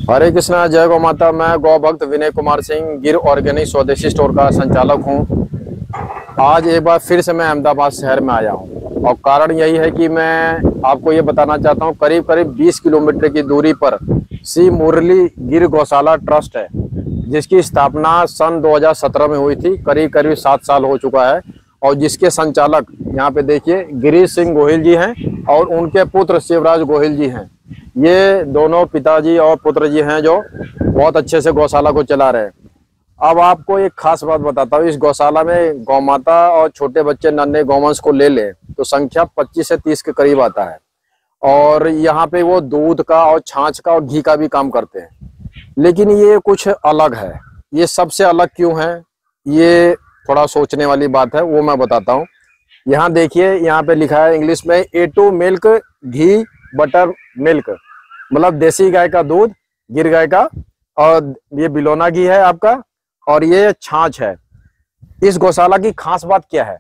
हरे कृष्णा, जय गौ माता। मैं गौ भक्त विनय कुमार सिंह गिर ऑर्गेनिक स्वदेशी स्टोर का संचालक हूं। आज एक बार फिर से मैं अहमदाबाद शहर में आया हूं और कारण यही है कि मैं आपको ये बताना चाहता हूं, करीब करीब 20 किलोमीटर की दूरी पर श्री मुरली गिर गौशाला ट्रस्ट है, जिसकी स्थापना सन 2017 में हुई थी। करीब करीब 7 साल हो चुका है और जिसके संचालक यहाँ पे देखिए गिरीश सिंह गोहिल जी हैं और उनके पुत्र शिवराज गोहिल जी हैं। ये दोनों पिताजी और पुत्र जी हैं जो बहुत अच्छे से गौशाला को चला रहे हैं। अब आपको एक खास बात बताता हूँ, इस गौशाला में गौ माता और छोटे बच्चे नन्हे गौवंश को ले ले तो संख्या 25 से 30 के करीब आता है। और यहाँ पे वो दूध का और छाछ का और घी का भी काम करते हैं। लेकिन ये कुछ अलग है। ये सबसे अलग क्यों है, ये थोड़ा सोचने वाली बात है, वो मैं बताता हूँ। यहाँ देखिए, यहाँ पे लिखा है इंग्लिश में A2 मिल्क घी बटर मिल्क, मतलब देसी गाय का दूध, गिर गाय का, और ये बिलोना घी है आपका, और ये छाछ है। इस गौशाला की खास बात क्या है?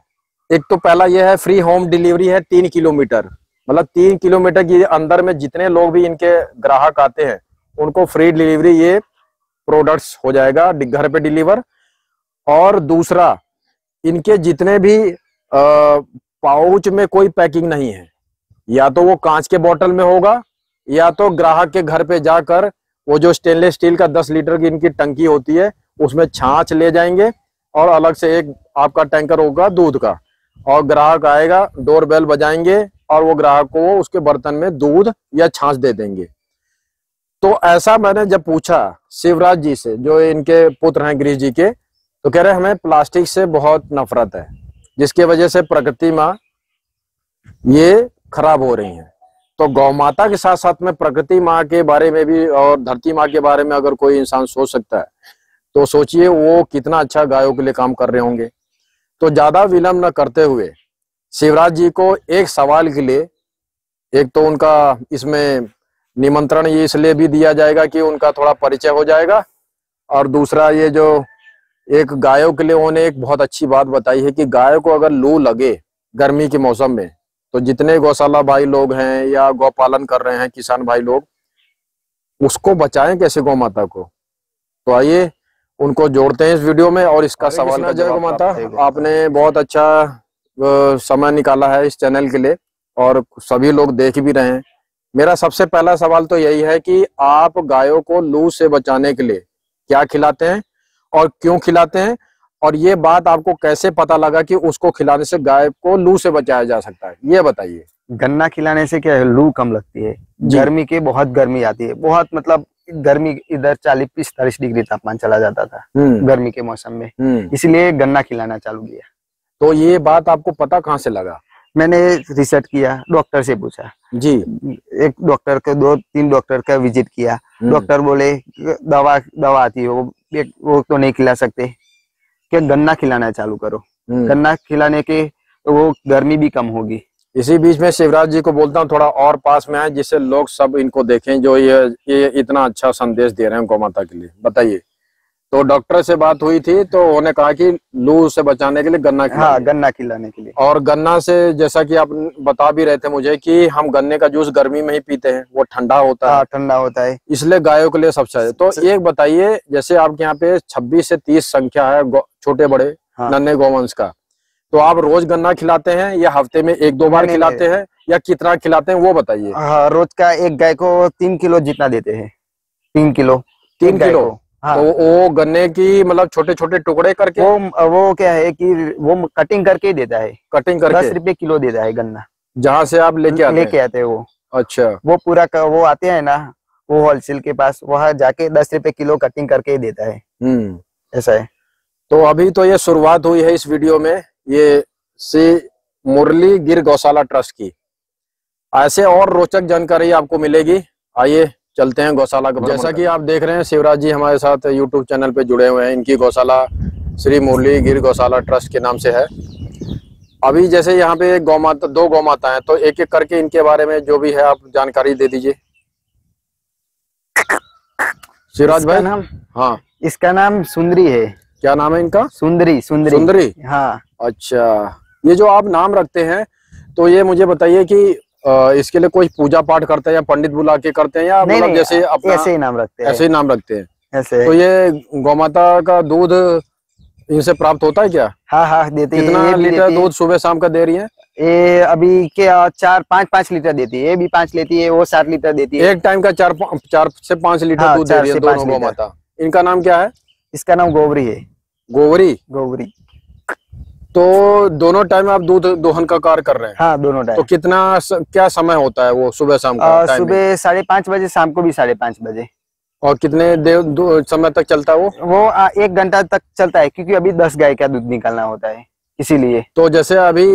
एक तो पहला ये है, फ्री होम डिलीवरी है 3 किलोमीटर, मतलब 3 किलोमीटर के अंदर में जितने लोग भी इनके ग्राहक आते हैं उनको फ्री डिलीवरी ये प्रोडक्ट्स हो जाएगा घर पे डिलीवर। और दूसरा, इनके जितने भी पाउच में कोई पैकिंग नहीं है, या तो वो कांच के बोतल में होगा या तो ग्राहक के घर पे जाकर वो जो स्टेनलेस स्टील का 10 लीटर की इनकी टंकी होती है उसमें छाछ ले जाएंगे और अलग से एक आपका टैंकर होगा दूध का, और ग्राहक आएगा, डोर बेल बजाएंगे और वो ग्राहक को उसके बर्तन में दूध या छाछ दे देंगे। तो ऐसा मैंने जब पूछा शिवराज जी से, जो इनके पुत्र हैं गिरीश जी के, तो कह रहे हमें प्लास्टिक से बहुत नफरत है, जिसकी वजह से प्रकृति माँ ये खराब हो रही है। तो गौ माता के साथ साथ में प्रकृति माँ के बारे में भी और धरती माँ के बारे में अगर कोई इंसान सोच सकता है तो सोचिए वो कितना अच्छा गायों के लिए काम कर रहे होंगे। तो ज्यादा विलंब न करते हुए शिवराज जी को एक सवाल के लिए, एक तो उनका इसमें निमंत्रण ये इसलिए भी दिया जाएगा कि उनका थोड़ा परिचय हो जाएगा, और दूसरा ये जो एक गायों के लिए उन्होंने एक बहुत अच्छी बात बताई है कि गायों को अगर लू लगे गर्मी के मौसम में तो जितने गौशाला भाई लोग हैं या गौ पालन कर रहे हैं किसान भाई लोग, उसको बचाएं कैसे गौ माता को। तो आइए उनको जोड़ते हैं इस वीडियो में और इसका सवाल का जवाब। गौ माता, आपने बहुत अच्छा समय निकाला है इस चैनल के लिए और सभी लोग देख भी रहे हैं। मेरा सबसे पहला सवाल तो यही है कि आप गायों को लू से बचाने के लिए क्या खिलाते हैं और क्यों खिलाते हैं, और ये बात आपको कैसे पता लगा कि उसको खिलाने से गाय को लू से बचाया जा सकता है, ये बताइए। गन्ना खिलाने से क्या है, लू कम लगती है। गर्मी के बहुत गर्मी आती है, बहुत मतलब गर्मी इधर 40-45 डिग्री तापमान चला जाता था गर्मी के मौसम में, इसलिए गन्ना खिलाना चालू किया। तो ये बात आपको पता कहाँ से लगा? मैंने रिसर्च किया, डॉक्टर से पूछा जी। एक डॉक्टर के 2-3 डॉक्टर का विजिट किया। डॉक्टर बोले दवा आती है वो तो नहीं खिला सकते, कि गन्ना खिलाना चालू करो। गन्ना खिलाने के तो वो गर्मी भी कम होगी। इसी बीच में शिवराज जी को बोलता हूँ थोड़ा और पास में आए, जिससे लोग सब इनको देखें जो ये इतना अच्छा संदेश दे रहे हैं गौ माता के लिए। बताइए। तो डॉक्टर से बात हुई थी तो उन्होंने कहा कि लू से बचाने के लिए गन्ना खिलाइए। हाँ, गन्ना खिलाने के लिए। और गन्ना से, जैसा कि आप बता भी रहे थे मुझे कि हम गन्ने का जूस गर्मी में ही पीते हैं, वो ठंडा होता है। ठंडा होता है, इसलिए गायों के लिए सबसे अच्छा। तो एक बताइए, जैसे आपके यहाँ पे 26 से 30 संख्या है छोटे बड़े नन्हे गौवंश का, तो आप रोज गन्ना खिलाते हैं या हफ्ते में 1-2 बार खिलाते हैं या कितना खिलाते हैं वो बताइए। रोज का एक गाय को 3 किलो जितना देते हैं। 3 किलो। हाँ। तो वो गन्ने की मतलब छोटे छोटे टुकड़े करके वो क्या है कि वो कटिंग करके ही देता है। कटिंग करके 10 रुपए किलो देता है गन्ना, जहाँ से आप लेके आते हैं वो। अच्छा। वो पूरा वो आते हैं ना, वो होलसेल के पास, वहाँ जाके 10 रुपए किलो कटिंग करके ही देता है। ऐसा है। तो अभी तो ये शुरुआत हुई है इस वीडियो में, ये से मुरली गिर गौशाला ट्रस्ट की। ऐसे और रोचक जानकारी आपको मिलेगी। आइए चलते हैं गौशाला का। जैसा कि आप देख रहे हैं शिवराज जी हमारे साथ यूट्यूब चैनल पे जुड़े हुए हैं। इनकी गौशाला श्री मुरली गिर गौशाला ट्रस्ट के नाम से है। अभी जैसे यहाँ पे एक 2 गौ माता है, तो एक एक करके इनके बारे में जो भी है आप जानकारी दे दीजिए शिवराज भाई। नाम, हाँ, इसका नाम सुंदरी है। क्या नाम है इनका? सुंदरी। हाँ, अच्छा। ये जो आप नाम रखते हैं तो ये मुझे बताइए कि इसके लिए कोई पूजा पाठ करते हैं या पंडित बुला के करते हैं, या मतलब जैसे अपना ऐसे ही नाम रखते हैं? ऐसे ही नाम रखते हैं ऐसे। तो ये गौमाता का दूध इनसे प्राप्त होता है क्या? हाँ हाँ देती है। कितना लीटर दूध सुबह शाम का दे रही है? ये अभी क्या 4-5 लीटर देती है, ये भी 5 लेती है, वो 7 लीटर देती है। एक टाइम का 4 से 5 लीटर दूध दे रही है दोनों गौमाता। इनका नाम क्या है? इसका नाम गोवरी है। गोवरी? गोवरी। तो दोनों टाइम आप दूध दोहन का कार्य कर रहे हैं? हाँ दोनों टाइम। तो कितना क्या समय होता है वो सुबह शाम का टाइम? सुबह 5:30 बजे, शाम को भी 5:30 बजे। और कितने देर समय तक चलता है वो? 1 घंटा तक चलता है, क्योंकि अभी 10 गाय का दूध निकालना होता है, इसीलिए। तो जैसे अभी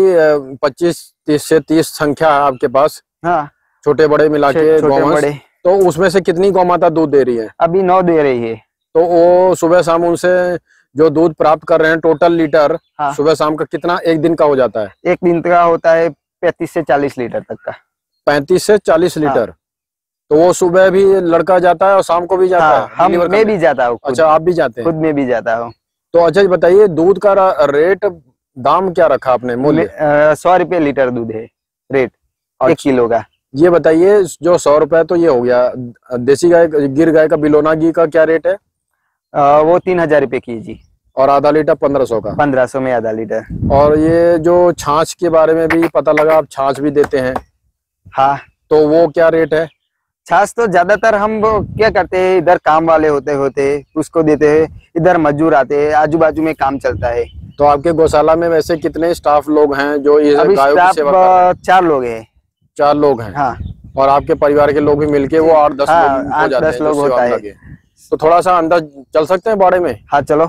25 से 30 संख्या है आपके पास, हाँ, छोटे बड़े मिला के गौवंश, तो उसमें से कितनी गौमाता दूध दे रही है? अभी 9 दे रही है। तो वो सुबह शाम उनसे जो दूध प्राप्त कर रहे हैं टोटल लीटर, हाँ, सुबह शाम का कितना एक दिन का हो जाता है? एक दिन का होता है 35 से 40 लीटर तक का। 35 से 40 लीटर। हाँ। तो वो सुबह भी लड़का जाता है और शाम को भी जाता है? मैं भी जाता हूँ। अच्छा, आप भी जाते हैं? खुद में भी जाता हूँ। तो अच्छा बताइए, दूध का रेट दाम क्या रखा आपने? मूल्य 100 रुपये लीटर दूध है रेट। अच्छा, 1 किलो का। ये बताइए, जो 100 रुपए तो ये हो गया, देसी गाय गिर गाय का बिलोना घी का क्या रेट है? वो 3000 रुपये केजी। और आधा लीटर 1500 का? 1500 में आधा लीटर। और ये जो छाछ के बारे में भी पता लगा, आप छाछ भी देते हैं? हाँ। तो वो क्या रेट है? छाछ तो ज्यादातर हम क्या करते हैं, इधर काम वाले होते उसको देते हैं, इधर मजदूर आते हैं, आजू बाजू में काम चलता है। तो आपके गौशाला में वैसे कितने स्टाफ लोग हैं जो ये गायों की सेवा कर रहे हैं? 4 लोग हैं। 4 लोग हैं? हाँ। और आपके परिवार के लोग भी मिलके वो 8-10 लोग होता है। तो थोड़ा सा अंदर चल सकते हैं बाड़े में? हाँ चलो।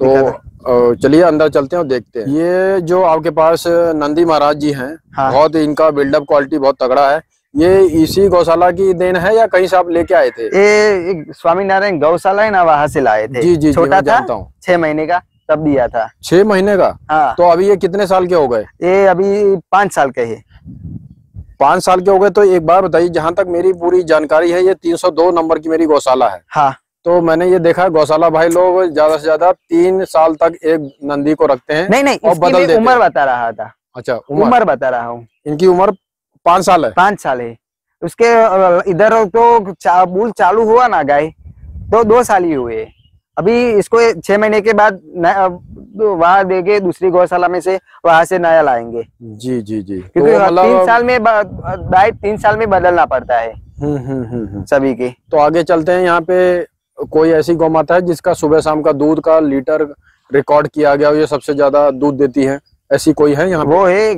तो चलिए अंदर चलते हैं और देखते हैं। ये जो आपके पास नंदी महाराज जी हैं, हाँ, बहुत इनका बिल्डअप क्वालिटी बहुत तगड़ा है। ये इसी गौशाला की देन है या कहीं से आप लेके आए थे? ये स्वामी नारायण गौशाला है ना, वहां से लाए थे। जी जी, छोटा था, 6 महीने का तब दिया था। 6 महीने का? हाँ। तो अभी ये कितने साल के हो गए? ये अभी 5 साल के है। 5 साल के हो गए। तो एक बार बताइए, जहां तक मेरी पूरी जानकारी है, ये 302 नंबर की मेरी गौशाला है। हाँ। तो मैंने ये देखा गौशाला भाई लोग ज्यादा से ज्यादा 3 साल तक एक नंदी को रखते हैं। नहीं और बदल देते हैं। उम्र बता रहा था। अच्छा, उम्र बता रहा हूँ। इनकी उम्र 5 साल है? 5 साल है। उसके इधर तो बूल चालू हुआ ना गाय, तो 2 साल ही हुए। अभी इसको 6 महीने के बाद वहां देंगे, दूसरी गौशाला में से, वहां से नया लाएंगे। जी जी जी। क्योंकि तो 3 साल में 3 साल में बदलना पड़ता है सभी के। तो आगे चलते हैं। यहाँ पे कोई ऐसी गौ माता है जिसका सुबह शाम का दूध का लीटर रिकॉर्ड किया गया, ये सबसे ज्यादा दूध देती है, ऐसी कोई है यहाँ? वो है,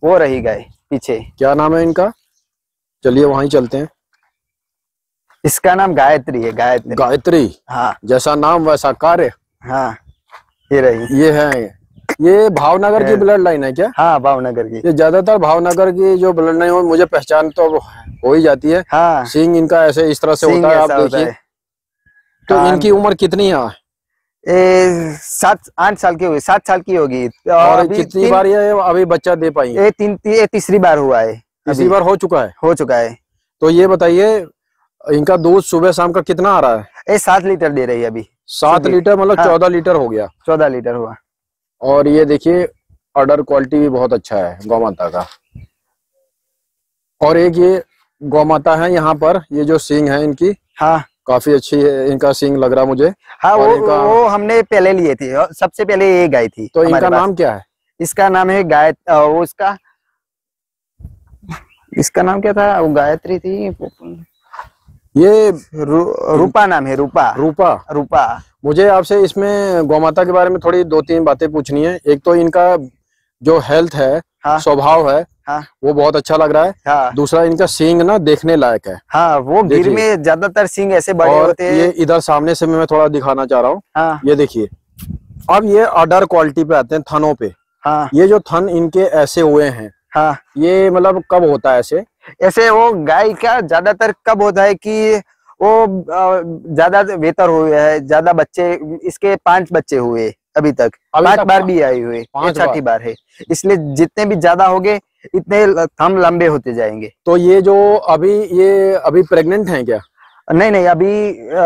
वो रही गाय पीछे। क्या नाम है इनका? चलिए वहीं चलते हैं। इसका नाम गायत्री है। गायत्री? गायत्री, हाँ। जैसा नाम वैसा कार्य। हाँ, ये रही। ये है, ये भावनगर की ब्लड लाइन है क्या? हाँ, भावनगर की। ये ज्यादातर भावनगर की जो ब्लड लाइन हो, मुझे पहचान तो हो ही जाती है। हाँ। सींग इनका ऐसे इस तरह से होता है, आप देखिए। तो इनकी उम्र कितनी है? 7-8 साल की होगी, 7 साल की होगी। और कितनी बार ये अभी बच्चा दे पाई? ये तीसरी बार हुआ है। तीसरी बार हो चुका है? हो चुका है। तो ये बताइए, इनका दूध सुबह शाम का कितना आ रहा है? ये 7 लीटर दे रही है अभी। 7 लीटर मतलब? हाँ। 14 लीटर हो गया। 14 लीटर हुआ। और ये देखिए, ऑर्डर क्वालिटी भी बहुत अच्छा है गौमाता का। और एक ये गौमाता है यहाँ पर, ये जो सींग है इनकी, हाँ, काफी अच्छी है। इनका सींग लग रहा मुझे। हाँ, वो हमने पहले लिए थे, सबसे पहले ये गाय थी। तो इनका नाम क्या है? इसका नाम है इसका नाम क्या था? वो गायत्री थी। ये रूपा नाम है। रूपा। मुझे आपसे इसमें गौमाता के बारे में थोड़ी 2-3 बातें पूछनी है। एक तो इनका जो हेल्थ है, हाँ, स्वभाव है, हाँ, वो बहुत अच्छा लग रहा है। हाँ। दूसरा, इनका सींग ना देखने लायक है। हाँ, वो गिर में ज्यादातर सींग ऐसे बड़े होते हैं। ये इधर सामने से मैं थोड़ा दिखाना चाह रहा हूँ। हाँ। ये देखिए, अब ये ऑर्डर क्वालिटी पे आते हैं, थनों पे। हाँ। ये जो थन इनके ऐसे हुए हैं, हाँ, ये मतलब कब होता है ऐसे? वो गाय का ज्यादातर कब होता है कि वो ज्यादा बेहतर हुए है, ज्यादा बच्चे, इसके 5 बच्चे हुए अभी तक। 5 बार भी आई हुए, 5 बार है। इसलिए जितने भी ज्यादा होंगे इतने हम लंबे होते जाएंगे। तो ये जो अभी प्रेग्नेंट हैं क्या? नहीं, अभी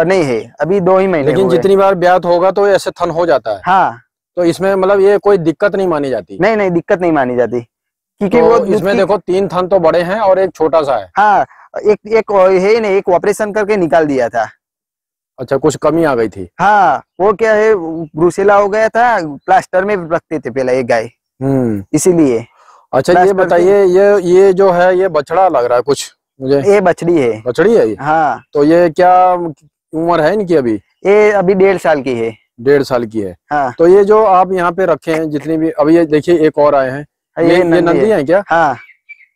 नहीं है, अभी 2 ही महीने। लेकिन जितनी बार ब्यात होगा तो ऐसे थन हो जाता है। हाँ। तो इसमें मतलब ये कोई दिक्कत नहीं मानी जाती? नहीं, दिक्कत नहीं मानी जाती। क्योंकि तो वो इसमें देखो 3 थन तो बड़े हैं और एक छोटा सा है। हाँ, एक है नहीं, एक ऑपरेशन करके निकाल दिया था। अच्छा, कुछ कमी आ गई थी। हाँ, वो क्या है, ब्रूसेला हो गया था, प्लास्टर में रखते थे पहले एक गाय, इसीलिए। अच्छा, ये बताइए, ये जो है ये बछड़ा लग रहा है कुछ मुझे। ये बछड़ी है। बछड़ी है ये? हाँ। तो ये क्या उम्र है इनकी अभी? ये अभी 1.5 साल की है। 1.5 साल की है। हाँ। तो ये जो आप यहाँ पे रखे हैं जितनी भी, अभी ये देखिए एक और आए हैं, ये नंदी है क्या? हाँ।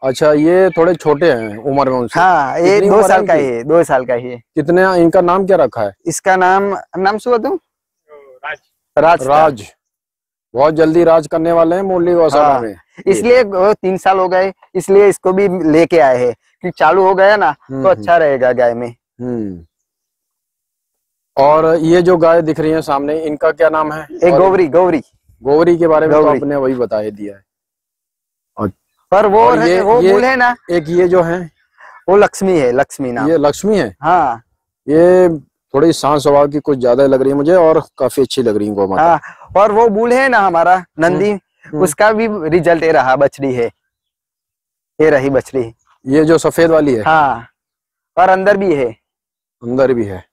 अच्छा, ये थोड़े छोटे हैं उम्र में उनसे। हाँ, ये 2 साल का है, 2 साल का है। कितने, इनका नाम क्या रखा है? इसका नाम सुन दूं? राज। बहुत जल्दी राज करने वाले हैं मुरली गौशाला में। इसलिए 3 साल हो गए, इसलिए इसको भी लेके आए हैं कि चालू हो गया ना तो अच्छा रहेगा गाय में। और ये जो गाय दिख रही है सामने, इनका क्या नाम है? एक गौरी। गौरी के बारे में तो आपने वही बता दिया है। पर वो मूल है ना, एक ये जो है वो लक्ष्मी है, लक्ष्मी नाम। ये लक्ष्मी है। हाँ, ये थोड़ी शांत स्वभाव की कुछ ज्यादा लग रही है मुझे, और काफी अच्छी लग रही है गौ माता। हाँ, और वो मूल है ना हमारा नंदी, उसका भी रिजल्ट ये रहा, बछड़ी है, ये रही बछड़ी। ये जो सफेद वाली है? हाँ, और अंदर भी है। अंदर भी है।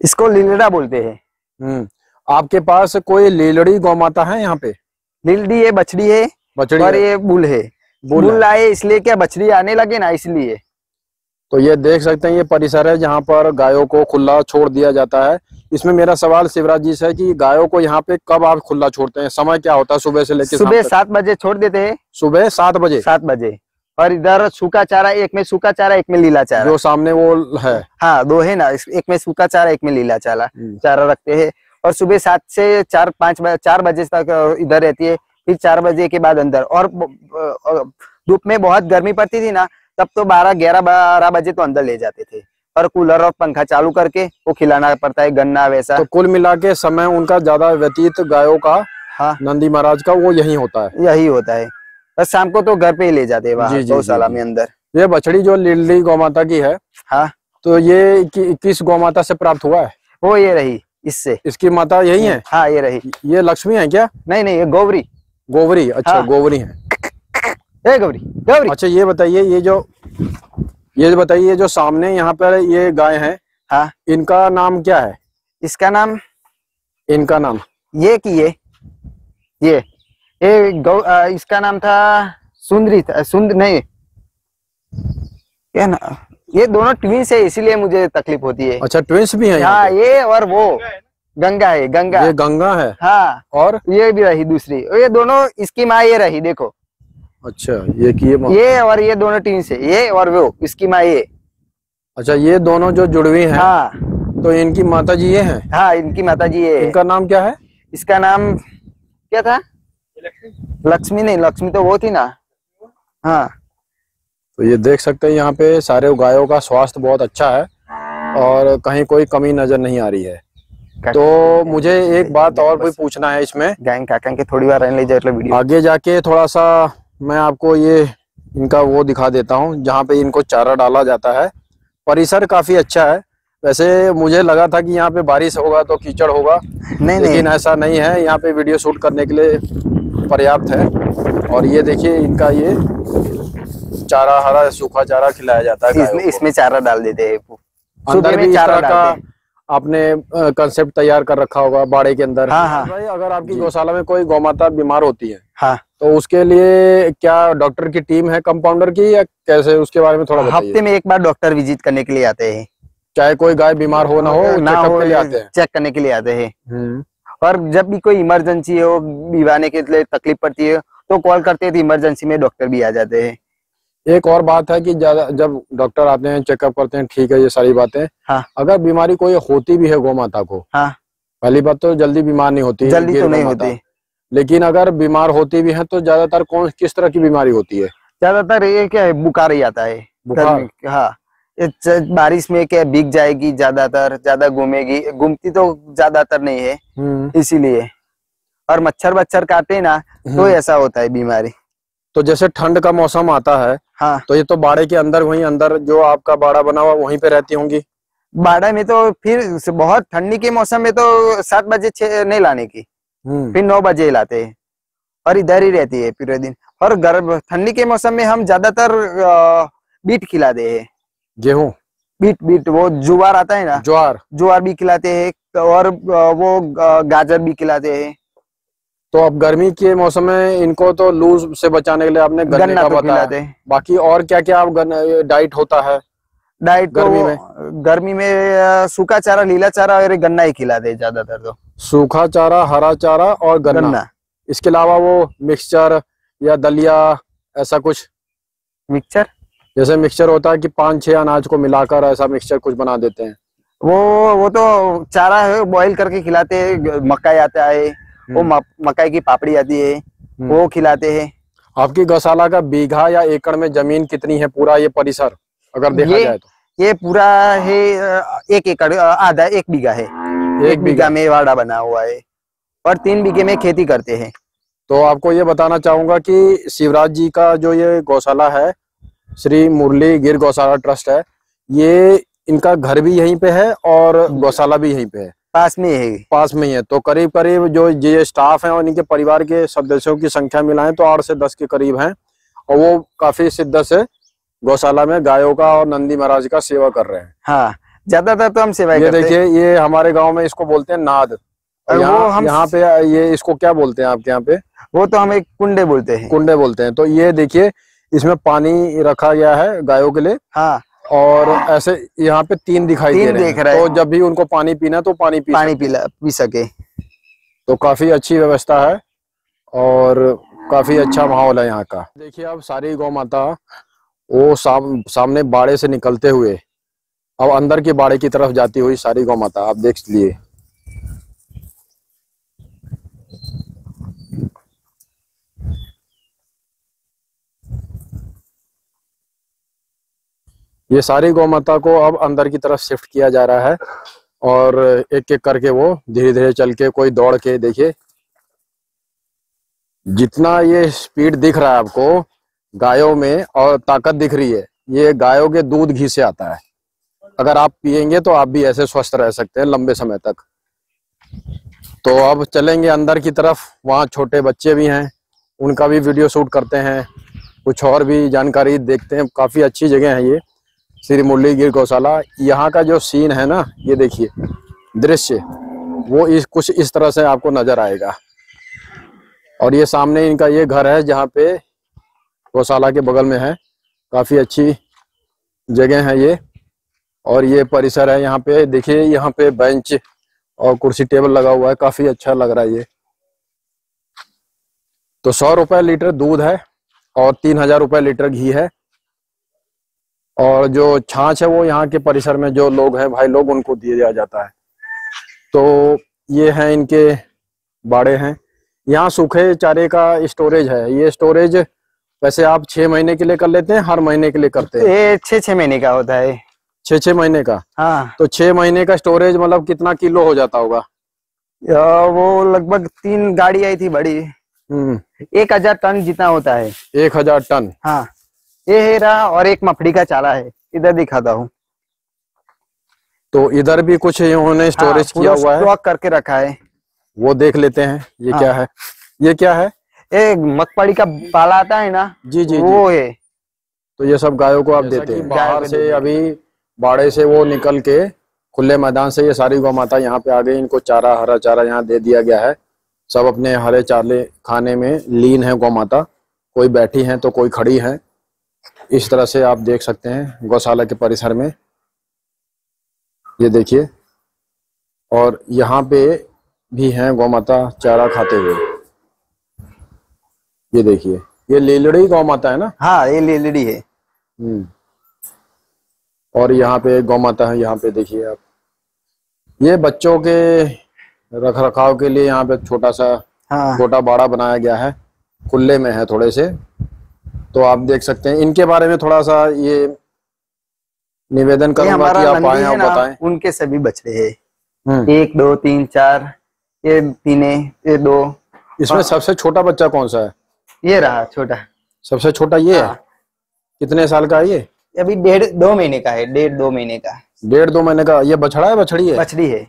इसको लीलड़ा बोलते हैं। आपके पास कोई लीलड़ी गौ माता है यहाँ पे? लीलड़ी है, बछड़ी है, बछड़ी और है। ये बुल है। बुल लाए इसलिए क्या, बछड़ी आने लगे ना इसलिए। तो ये देख सकते हैं, ये परिसर है जहाँ पर गायों को खुला छोड़ दिया जाता है। इसमें मेरा सवाल शिवराज जी से है कि गायों को यहाँ पे कब आप खुला छोड़ते हैं? समय क्या होता है सुबह से लेकर? सुबह 7 बजे छोड़ देते हैं। सुबह 7 बजे? 7 बजे। और इधर सूखा चारा, एक में सूखा चारा, एक में लीला चारा। जो सामने वो है? हाँ, 2 है ना, एक में सूखा चारा, एक में लीला चारा चारा रखते हैं। और सुबह 7 से 4 बजे तक इधर रहती है, फिर 4 बजे के बाद अंदर। और धूप में बहुत गर्मी पड़ती थी ना, तब तो 12 बजे तो अंदर ले जाते थे, और कूलर और पंखा चालू करके वो खिलाना पड़ता है, गन्ना वैसा। तो कुल मिला के समय उनका ज्यादा व्यतीत गायों का, हाँ, नंदी महाराज का, वो यही होता है? यही होता है। बस शाम को तो घर पे ही ले जाते हैं वहाँ गौशाला में अंदर। ये बछड़ी जो लीलड़ी गौ माता की है, हाँ, तो ये किस गौ माता से प्राप्त हुआ है? वो ये रही, इससे। इसकी माता यही है? हाँ, ये रही। ये लक्ष्मी है क्या? नहीं, ये गौरी। गोवरी? अच्छा, हाँ। गोवरी है। गौरी। अच्छा, ये बताइए, ये जो सामने यहाँ पर ये गाय है, हाँ, इनका नाम क्या है? इसका नाम, इनका नाम ये इसका नाम था सुंदरी था, नहीं क्या ना, ये दोनों ट्विंस है, इसीलिए मुझे तकलीफ होती है। अच्छा, ट्विंस भी हैं? हाँ, ये और वो गंगा है, गंगा। ये गंगा है। हाँ, और ये भी रही दूसरी, ये दोनों, इसकी माँ ये रही, देखो। अच्छा, ये और ये दोनों ट्विंस है, ये और वो, इसकी माँ ये। अच्छा, ये दोनों जो जुड़वी हैं। हाँ, तो इनकी माता जी ये हैं? हाँ, इनकी माता जी ये। इनका नाम क्या है? इसका नाम क्या था? लक्ष्मी नहीं, लक्ष्मी तो वो थी ना। हाँ। तो ये देख सकते हैं यहाँ पे सारे गायों का स्वास्थ्य बहुत अच्छा है, और कहीं कोई कमी नजर नहीं आ रही है। तो मुझे एक बात और भी पूछना है इसमें। गैंग काका के थोड़ी बार रहने ले जाए वीडियो। आगे जाके थोड़ा सा मैं आपको ये इनका वो दिखा देता हूँ जहाँ पे इनको चारा डाला जाता है। परिसर काफी अच्छा है। वैसे मुझे लगा था कि यहाँ पे बारिश होगा तो कीचड़ होगा, लेकिन ऐसा नहीं है। यहाँ पे वीडियो शूट करने के लिए पर्याप्त है। और ये देखिए, इनका ये चारा, हरा सूखा चारा खिलाया जाता है। इसमें चारा डाल देते हैं, अंदर भी चारा का आपने कंसेप्ट तैयार कर रखा होगा बाड़े के अंदर। हाँ, हाँ। भाई, अगर आपकी गौशाला में कोई गौमाता बीमार होती है, हाँ, तो उसके लिए क्या डॉक्टर की टीम है कंपाउंडर की, या कैसे, उसके बारे में थोड़ा बताइए। हफ्ते में एक बार डॉक्टर विजिट करने के लिए आते हैं। चाहे कोई गाय बीमार हो ना हो, चेकअप के लिए आते हैं, चेक करने के लिए आते हैं। और जब भी कोई इमरजेंसी हो, बीवाने के लिए तकलीफ पड़ती है, तो कॉल करते हैं, तो इमरजेंसी में डॉक्टर भी आ जाते हैं। एक और बात है कि ज्यादा जब डॉक्टर आते हैं, चेकअप करते हैं, ठीक है, ये सारी बातें। हाँ। अगर बीमारी कोई होती भी है गौ माता को, हाँ, पहली बात तो जल्दी बीमार नहीं होती, जल्दी तो नहीं होती। लेकिन अगर बीमार होती भी है तो ज्यादातर किस तरह की बीमारी होती है? ज्यादातर ये क्या है, बुखार ही आता है। बुखार? हाँ, बारिश में क्या भीग जाएगी, ज्यादा घूमेगी, घूमती तो ज्यादातर नहीं है, इसीलिए। और मच्छर काटे ना तो ऐसा होता है बीमारी। तो जैसे ठंड का मौसम आता है, हाँ, तो ये तो बाड़े के अंदर, वहीं अंदर जो आपका बाड़ा बना हुआ वहीं पे रहती होंगी? बाड़ा में तो फिर बहुत ठंडी के मौसम में तो 7 बजे नहीं लाने की, फिर 9 बजे लाते हैं। और इधर ही रहती है पूरे दिन। और ठंडी के मौसम में हम ज्यादातर बीट खिलाते हैं। गेहूं, बीट वो ज्वार आता है ना, ज्वार भी खिलाते हैं और वो गाजर भी खिलाते हैं। तो अब गर्मी के मौसम में इनको तो लू से बचाने के लिए आपने गन्ने का बताया, बाकी और क्या क्या आप डाइट होता है डाइट गर्मी में सूखा चारा, लीला चारा और गन्ना ही खिलाते हैं ज्यादातर। तो सूखा चारा, हरा चारा और गन्ना। इसके अलावा वो मिक्सचर या दलिया ऐसा कुछ? मिक्सचर जैसे मिक्सचर होता है कि 5-6 अनाज को मिलाकर ऐसा मिक्सचर कुछ बना देते हैं, वो तो चारा है, बॉईल करके खिलाते हैं। मकाई आता है, वो मकाई की पापड़ी आती है, वो खिलाते हैं। आपकी गौशाला का बीघा या एकड़ में जमीन कितनी है, पूरा ये परिसर अगर देखा जाए तो? ये पूरा है 1 एकड़, आधा 1 बीघा है। 1 बीघा में वाड़ा बना हुआ है और 3 बीघे में खेती करते हैं। तो आपको ये बताना चाहूंगा कि शिवराज जी का जो ये गौशाला है, श्री मुरली गिर गौशाला ट्रस्ट है, ये इनका घर भी यहीं पे है और गौशाला भी यहीं पे है, पास में है। पास में ही है। तो करीब करीब जो ये स्टाफ है और इनके परिवार के सदस्यों की संख्या मिलाएं तो 8 से 10 के करीब हैं और वो काफी शिद्दत से गौशाला में गायों का और नंदी महाराज का सेवा कर रहे हैं। हाँ, ज्यादातर तो हम सेवा करते हैं। देखिए, ये हमारे गांव में इसको बोलते हैं नाद। यहाँ पे ये इसको क्या बोलते हैं आपके यहाँ पे? वो तो हम एक कुंडे बोलते हैं। कुंडे बोलते हैं। तो ये देखिए, इसमें पानी रखा गया है गायों के लिए। हाँ, और ऐसे यहाँ पे 3 दिखाई दे रहे हैं। तो जब भी उनको पानी पीना तो पानी पी सके। तो काफी अच्छी व्यवस्था है और काफी अच्छा माहौल है यहाँ का। देखिए, अब सारी गौ माता वो सामने बाड़े से निकलते हुए अब अंदर के बाड़े की तरफ जाती हुई सारी गौ माता आप देख लिए। ये सारी गौ माता को अब अंदर की तरफ शिफ्ट किया जा रहा है और एक एक करके वो धीरे धीरे चल के, कोई दौड़ के, देखिए जितना ये स्पीड दिख रहा है आपको गायों में और ताकत दिख रही है, ये गायों के दूध घी से आता है। अगर आप पिएंगे तो आप भी ऐसे स्वस्थ रह सकते हैं लंबे समय तक। तो अब चलेंगे अंदर की तरफ, वहाँ छोटे बच्चे भी हैं, उनका भी वीडियो शूट करते हैं, कुछ और भी जानकारी देखते हैं। काफी अच्छी जगह है ये श्री मुरली गिर गौशाला। यहाँ का जो सीन है ना, ये देखिए दृश्य, वो कुछ इस तरह से आपको नजर आएगा। और ये सामने इनका ये घर है जहाँ पे गौशाला के बगल में है। काफी अच्छी जगह है ये और ये परिसर है। यहाँ पे देखिए, यहाँ पे बेंच और कुर्सी टेबल लगा हुआ है, काफी अच्छा लग रहा है ये। तो 100 रुपए लीटर दूध है और 3000 रुपए लीटर घी है। और जो छाछ है वो यहाँ के परिसर में जो लोग हैं, भाई लोग, उनको दिया जाता है। तो ये हैं इनके बाड़े हैं। यहाँ सूखे चारे का स्टोरेज है। ये स्टोरेज वैसे आप 6 महीने के लिए कर लेते हैं, हर महीने के लिए करते हैं? ये 6-6 महीने का होता है। 6-6 महीने का? हाँ। तो 6 महीने का स्टोरेज मतलब कितना किलो हो जाता होगा? वो लगभग 3 गाड़ी आई थी बड़ी, 1000 टन जितना होता है। 1000 टन? हाँ, ये है रहा। और एक मफड़ी का चाला है, इधर दिखाता हूँ। तो इधर भी कुछ इन्होंने स्टोरेज किया हुआ है, स्टॉक करके रखा है। वो देख लेते हैं। ये क्या है? ये क्या है? एक मगफड़ी का पाला आता है ना, जी जी, वो है। तो ये सब गायों को आप देते हैं? बाहर से अभी बाड़े से वो निकल के खुले मैदान से ये सारी गौ माता यहाँ पे आ गई। इनको चारा, हरा चारा यहाँ दे दिया गया है। सब अपने हरे चारे खाने में लीन है गौ माता। कोई बैठी है तो कोई खड़ी है। इस तरह से आप देख सकते हैं गौशाला के परिसर में, ये देखिए। और यहाँ पे भी हैं गौ माता चारा खाते हुए। ये देखिए, ये लीलड़ी गौ माता है ना? हाँ, ये लीलड़ी है। और यहाँ पे गौ माता है। यहाँ पे देखिए आप, ये बच्चों के रख रखाव के लिए यहाँ पे छोटा सा छोटा बाड़ा बनाया गया है। खुले में है थोड़े से, तो आप देख सकते हैं। इनके बारे में थोड़ा सा ये निवेदन करूंगा कि आप आए और बताएं। उनके सभी बछड़े हैं, 1 2 3 4, ये 3 ये 2। इसमें सबसे छोटा बच्चा कौन सा है? ये रहा छोटा, सबसे छोटा ये है। कितने साल का है ये? अभी 1.5-2 महीने का है। 1.5-2 महीने का। 1.5-2 महीने का। ये बछड़ा है, बछड़ी है? बछड़ी है,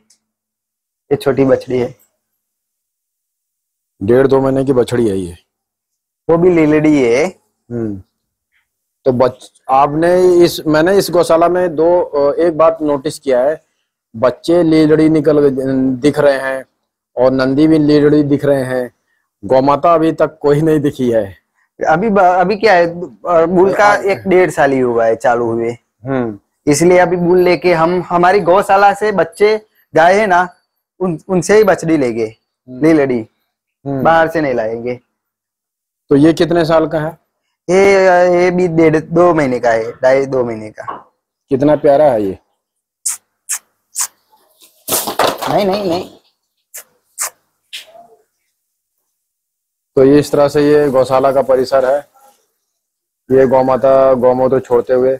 ये छोटी बछड़ी है। 1.5-2 महीने की बछड़ी है ये। वो भी लीलड़ी है। तो मैंने इस गौशाला में एक बात नोटिस किया है, बच्चे लीलड़ी दिख रहे हैं और नंदी भी लीलड़ी दिख रहे हैं, गौमाता अभी तक कोई नहीं दिखी है। अभी क्या है, बुल का 1-1.5 साल ही हुआ है चालू हुए। इसलिए अभी बुल लेके हम हमारी गौशाला से बच्चे गाय है ना, उनसे ही बछड़ी लेंगे, लीलड़ी बाहर से नहीं लाएंगे। तो ये कितने साल का है? ये भी 1.5-2 महीने का है, 2.5 महीने का। कितना प्यारा है ये। नहीं। तो ये इस तरह से ये गौशाला का परिसर है, ये गौमाता गौमूत्र छोड़ते हुए।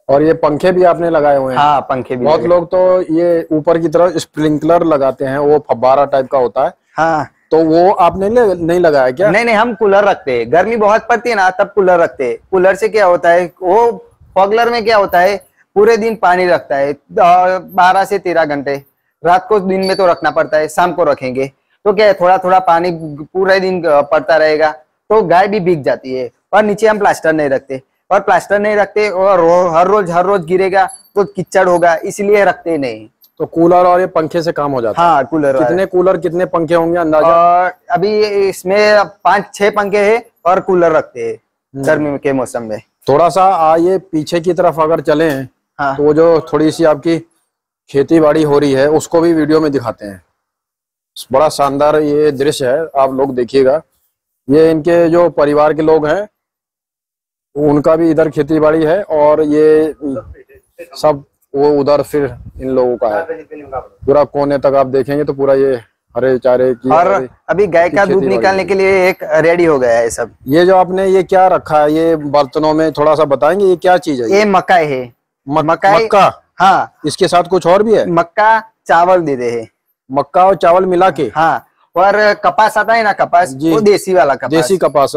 और ये पंखे भी आपने लगाए हुए हैं? हाँ, पंखे भी। बहुत लोग तो ये ऊपर की तरफ स्प्रिंकलर लगाते हैं, वो फव्वारा टाइप का होता है। हाँ, तो वो आपने नहीं लगाया क्या? नहीं, हम कूलर रखते हैं। गर्मी बहुत पड़ती है ना, तब कूलर रखते हैं। कूलर से क्या होता है, वो फॉगलर में क्या होता है, पूरे दिन पानी रखता है, 12 से 13 घंटे। रात को, दिन में तो रखना पड़ता है, शाम को रखेंगे तो क्या है, थोड़ा थोड़ा पानी पूरे दिन पड़ता रहेगा तो गाय भी भीग जाती है। और नीचे हम प्लास्टर नहीं रखते, और हर रोज गिरेगा तो कीचड़ होगा, इसलिए रखते नहीं। तो कूलर और ये पंखे से काम हो जाता है? हाँ, कूलर कितने पंखे होंगे अंदाजा? अभी इसमें 5-6 पंखे हैं और कूलर रखते हैं गर्मी के मौसम में। थोड़ा सा आइए पीछे की तरफ अगर चले हैं। हाँ। तो जो थोड़ी सी आपकी खेती बाड़ी हो रही है उसको भी वीडियो में दिखाते हैं। बड़ा शानदार ये दृश्य है, आप लोग देखिएगा। ये इनके जो परिवार के लोग हैं उनका भी इधर खेती बाड़ी है, और ये सब वो उधर फिर इन लोगों का है। पूरा कोने तक आप देखेंगे तो पूरा ये हरे चारे की। और अभी गाय का दूध निकालने के लिए एक रेडी हो गया है सब। ये जो आपने ये क्या रखा है ये बर्तनों में, थोड़ा सा बताएंगे ये क्या चीज है? ये मकाई है। मक्का? हाँ। इसके साथ कुछ और भी है? मक्का चावल देते हैं। मक्का और चावल मिला के? हाँ। और कपास आता है ना, कपास, वो देसी वाला कपास। देसी कपास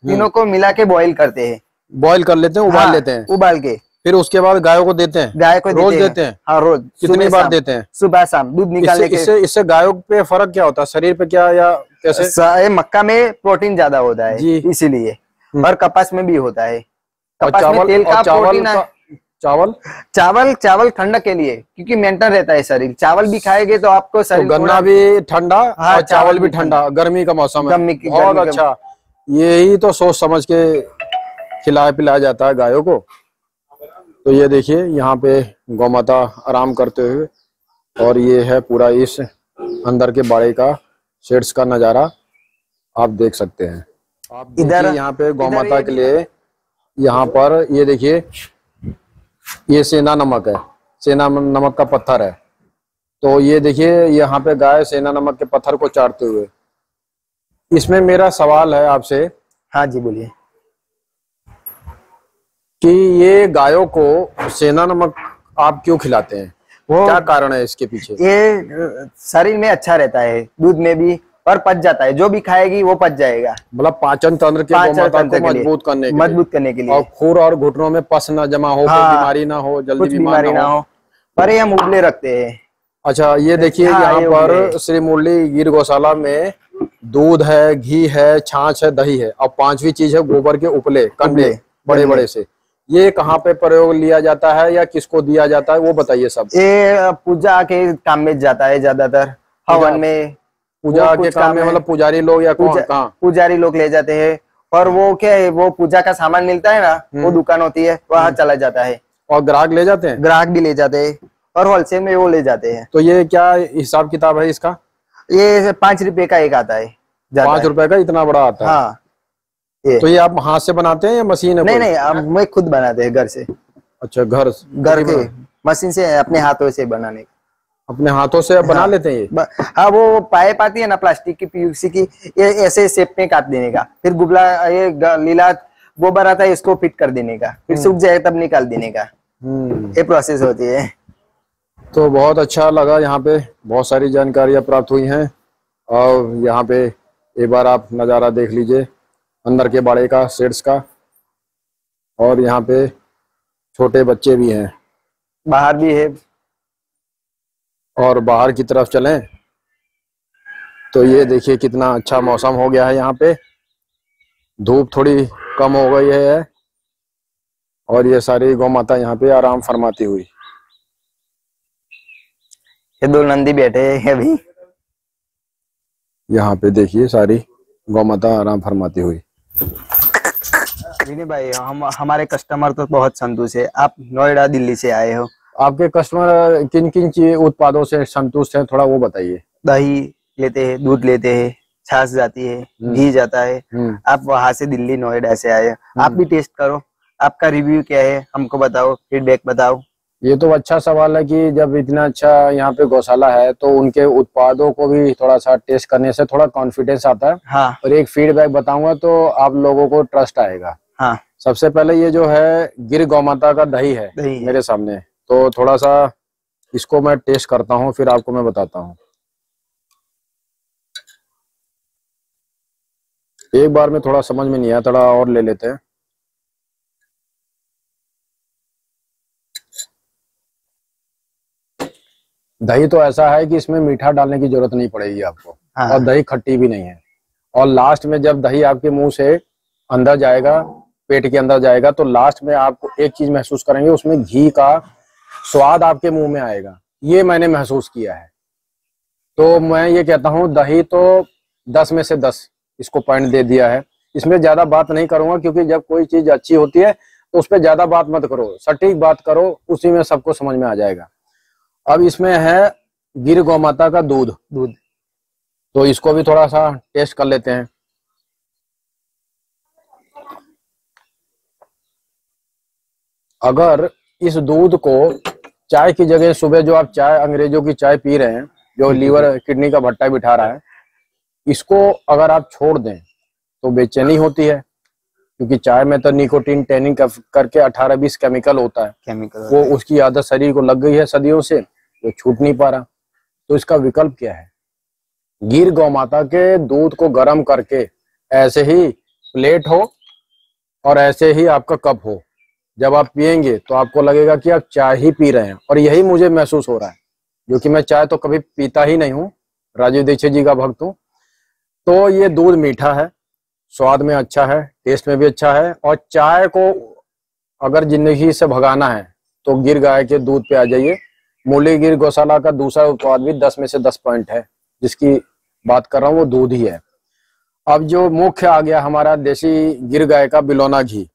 तीनों को मिला के बॉईल करते हैं। बॉईल कर लेते हैं, उबाल लेते हैं। उबाल के फिर उसके बाद गायों को देते हैं? गाय को रोज देते हैं? हाँ, रोज। कितनी बार देते हैं? सुबह शाम दूध निकालने के। इससे गायों पे फर्क क्या होता है, शरीर पे क्या या कैसे? मक्का में प्रोटीन ज्यादा होता है इसीलिए, और कपास में भी होता है। कपास में तेल का प्रोटीन है। चावल ठंडक के लिए, क्योंकि मेंटेन रहता है शरीर। चावल भी खाएंगे तो आपको शरीर, तो गन्ना भी ठंडा और चावल भी ठंडा, गर्मी का मौसम है। बहुत अच्छा, यही तो सोच समझ के खिलाया पिलाया जाता है गायों को। तो ये देखिए यहाँ पे गौमाता आराम करते हुए, और ये है पूरा इस अंदर के बाड़े का शेड्स का नजारा आप देख सकते हैं। आप इधर यहाँ पे गौमाता के लिए, यहाँ पर ये देखिए ये सेना नमक है, सेना नमक का पत्थर है। तो ये देखिए यहाँ पे गाय सेना नमक के पत्थर को चाटते हुए। इसमें मेरा सवाल है आपसे। हाँ जी, बोलिए। कि ये गायों को सेना नमक आप क्यों खिलाते हैं, वो क्या कारण है इसके पीछे? ये शरीर में अच्छा रहता है, दूध में भी, और पच जाता है। जो भी खाएगी वो पच जाएगा। मतलब पाचन तंत्र के गौमाता को मजबूत करने के लिए, और खुर और घुटनों में पस न जमा हो, कोई बीमारी ना हो, जल्दी बीमारी ना हो। पर ये हम उबले रखते हैं। अच्छा, ये देखिए यहाँ पर श्री मुरली गिर गौशाला में दूध है, घी है, छाछ है, दही है, और 5वीं चीज है गोबर के उपले कंडे बड़े बड़े से। ये कहाँ पे प्रयोग लिया जाता है या किसको दिया जाता है वो बताइए सब। ये पूजा के काम में जाता है, ज्यादातर हवन में। पूजा के काम में मतलब पुजारी लोग या कौन? पुजारी लोग ले जाते हैं। और वो क्या है, वो पूजा का सामान मिलता है ना, वो दुकान होती है, वहाँ चला जाता है। और ग्राहक ले जाते हैं? ग्राहक भी ले जाते हैं, और होलसेल में वो ले जाते हैं। तो ये क्या हिसाब किताब है इसका? ये 5 रुपए का एक आता है। 5 रुपए का इतना बड़ा आता है? हाँ। तो ये आप हाथ से बनाते हैं या मशीन है? नहीं, मैं खुद बनाते हैं घर से। अच्छा, घर के मशीन से, अपने हाथों से बनाने। अपने हाथों से बना लेते हैं ये? हाँ, वो पाइप आती है ना प्लास्टिक की, पीयूसी की, ये ऐसे शेप में काट देने का। फिर गुबला ये लीला गोबर आता है, इसको फिट कर देने का, फिर सूख जाए तब निकाल देने का। ये प्रोसेस होती है। तो बहुत अच्छा लगा, यहाँ पे बहुत सारी जानकारियां प्राप्त हुई हैं। और यहाँ पे एक बार आप नज़ारा देख लीजिए अंदर के बाड़े का, शेड्स का। और यहाँ पे छोटे बच्चे भी हैं, बाहर भी है। और बाहर की तरफ चलें तो ये देखिए कितना अच्छा मौसम हो गया है, यहाँ पे धूप थोड़ी कम हो गई है और ये सारी गौ माता यहाँ पे आराम फरमाती हुई। ये दो नंदी बैठे हैं अभी। यहाँ पे देखिए सारी गौ माता आराम फरमाती हुई। विनय भाई, हमारे कस्टमर तो बहुत संतुष्ट है। आप नोएडा दिल्ली से आए हो, आपके कस्टमर किन किन चीज उत्पादों से संतुष्ट हैं, थोड़ा वो बताइए। दही लेते हैं, दूध लेते हैं, छाछ जाती है, घी जाता है। आप वहां से दिल्ली नोएडा से आए, आप भी टेस्ट करो। आपका रिव्यू क्या है, हमको बताओ, फीडबैक बताओ। ये तो अच्छा सवाल है कि जब इतना अच्छा यहाँ पे गौशाला है तो उनके उत्पादों को भी थोड़ा सा टेस्ट करने से थोड़ा कॉन्फिडेंस आता है। हाँ। और एक फीडबैक बताऊंगा तो आप लोगों को ट्रस्ट आएगा। हाँ। सबसे पहले ये जो है गिर गौमाता का दही है मेरे सामने, तो थोड़ा सा इसको मैं टेस्ट करता हूँ, फिर आपको मैं बताता हूँ। एक बार में थोड़ा समझ में नहीं आया, थोड़ा और ले लेते हैं। दही तो ऐसा है कि इसमें मीठा डालने की जरूरत नहीं पड़ेगी आपको। हाँ। और दही खट्टी भी नहीं है। और लास्ट में जब दही आपके मुंह से अंदर जाएगा, पेट के अंदर जाएगा, तो लास्ट में आपको एक चीज महसूस करेंगे, उसमें घी का स्वाद आपके मुंह में आएगा। ये मैंने महसूस किया है। तो मैं ये कहता हूँ दही तो 10 में से 10 इसको पॉइंट दे दिया है। इसमें ज्यादा बात नहीं करूंगा, क्योंकि जब कोई चीज अच्छी होती है तो उस पर ज्यादा बात मत करो, सटीक बात करो, उसी में सबको समझ में आ जाएगा। अब इसमें है गिर गौमाता का दूध, तो इसको भी थोड़ा सा टेस्ट कर लेते हैं। अगर इस दूध को चाय की जगह सुबह जो आप चाय अंग्रेजों की चाय पी रहे हैं, जो लीवर किडनी का भट्टा बिठा रहा है, इसको अगर आप छोड़ दें तो बेचैनी होती है, क्योंकि चाय में तो निकोटीन टैनिन करके 18-20 केमिकल होता है। वो उसकी आदत शरीर को लग गई है सदियों से, वो छूट नहीं पा रहा। तो इसका विकल्प क्या है? गिर गौमाता के दूध को गर्म करके ऐसे ही प्लेट हो और ऐसे ही आपका कप हो, जब आप पिएंगे तो आपको लगेगा कि आप चाय ही पी रहे हैं। और यही मुझे महसूस हो रहा है, क्योंकि मैं चाय तो कभी पीता ही नहीं हूँ, राजीव दीक्षित जी का भक्त हूँ। तो ये दूध मीठा है, स्वाद में अच्छा है, टेस्ट में भी अच्छा है। और चाय को अगर जिंदगी से भगाना है तो गिर गाय के दूध पे आ जाइए। मूली गिर गौशाला का दूसरा उत्पाद भी 10 में से 10 पॉइंट है, जिसकी बात कर रहा हूँ वो दूध ही है। अब जो मुख्य आ गया हमारा देसी गिर गाय का बिलौना घी।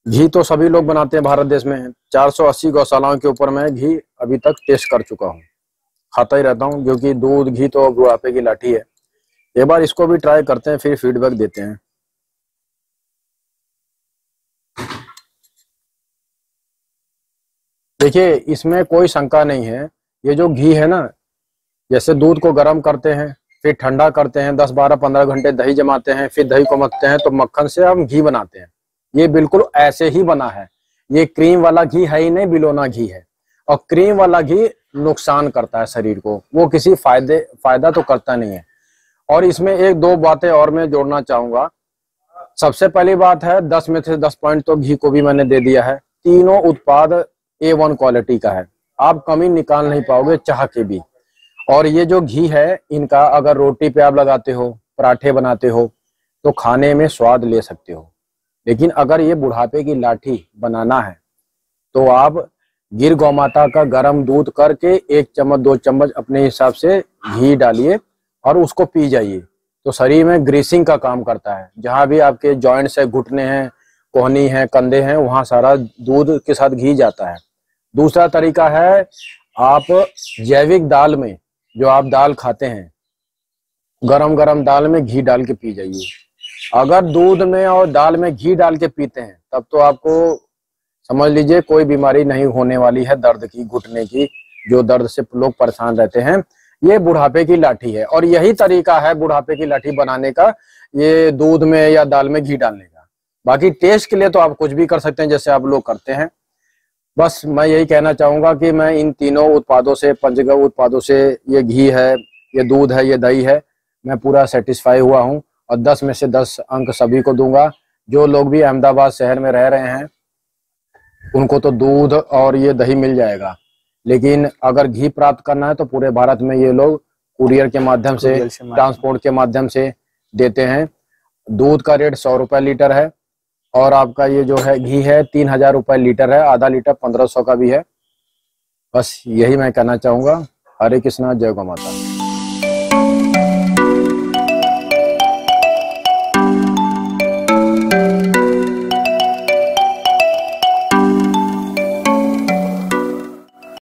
घी तो सभी लोग बनाते हैं भारत देश में। 480 गौशालाओं के ऊपर मैं घी अभी तक टेस्ट कर चुका हूँ, खाता ही रहता हूँ, क्योंकि दूध घी तो बुढ़ापे की लाठी है। एक बार इसको भी ट्राई करते हैं, फिर फीडबैक देते हैं। देखिए इसमें कोई शंका नहीं है। ये जो घी है ना, जैसे दूध को गर्म करते हैं, फिर ठंडा करते हैं, 10, 12, 15 घंटे दही जमाते हैं, फिर दही को मथते हैं तो मक्खन से हम घी बनाते हैं। ये बिल्कुल ऐसे ही बना है। ये क्रीम वाला घी है ही नहीं, बिलोना घी है। और क्रीम वाला घी नुकसान करता है शरीर को, वो किसी फायदा तो करता नहीं है। और इसमें 1-2 बातें और मैं जोड़ना चाहूंगा। सबसे पहली बात है 10 में से 10 पॉइंट तो घी को भी मैंने दे दिया है। तीनों उत्पाद A1 क्वालिटी का है, आप कमी निकाल नहीं पाओगे चाह के भी। और ये जो घी है इनका अगर रोटी पे आप लगाते हो, पराठे बनाते हो, तो खाने में स्वाद ले सकते हो। लेकिन अगर ये बुढ़ापे की लाठी बनाना है तो आप गिर गौमाता का गर्म दूध करके 1 चम्मच 2 चम्मच अपने हिसाब से घी डालिए और उसको पी जाइए, तो शरीर में ग्रीसिंग का काम करता है। जहां भी आपके जॉइंट्स है, घुटने हैं, कोहनी है, कंधे हैं, वहां सारा दूध के साथ घी जाता है। दूसरा तरीका है, आप जैविक दाल में जो आप दाल खाते हैं, गरम गरम दाल में घी डाल के पी जाइए। अगर दूध में और दाल में घी डाल के पीते हैं तब तो आपको समझ लीजिए कोई बीमारी नहीं होने वाली है। दर्द की, घुटने की, जो दर्द से लोग परेशान रहते हैं, ये बुढ़ापे की लाठी है। और यही तरीका है बुढ़ापे की लाठी बनाने का, ये दूध में या दाल में घी डालने का। बाकी टेस्ट के लिए तो आप कुछ भी कर सकते हैं, जैसे आप लोग करते हैं। बस मैं यही कहना चाहूंगा कि मैं इन तीनों उत्पादों से, पंचगव्य उत्पादों से, ये घी है, ये दूध है, ये दही है, मैं पूरा सेटिस्फाई हुआ हूं। और 10 में से 10 अंक सभी को दूंगा। जो लोग भी अहमदाबाद शहर में रह रहे हैं उनको तो दूध और ये दही मिल जाएगा, लेकिन अगर घी प्राप्त करना है तो पूरे भारत में ये लोग कुरियर के माध्यम से, ट्रांसपोर्ट के माध्यम से देते हैं। दूध का रेट 100 रुपए लीटर है और आपका ये जो है घी है 3000 रुपए लीटर है, आधा लीटर 1500 का भी है। बस यही मैं कहना चाहूँगा। हरे कृष्णा, जय गौ माता।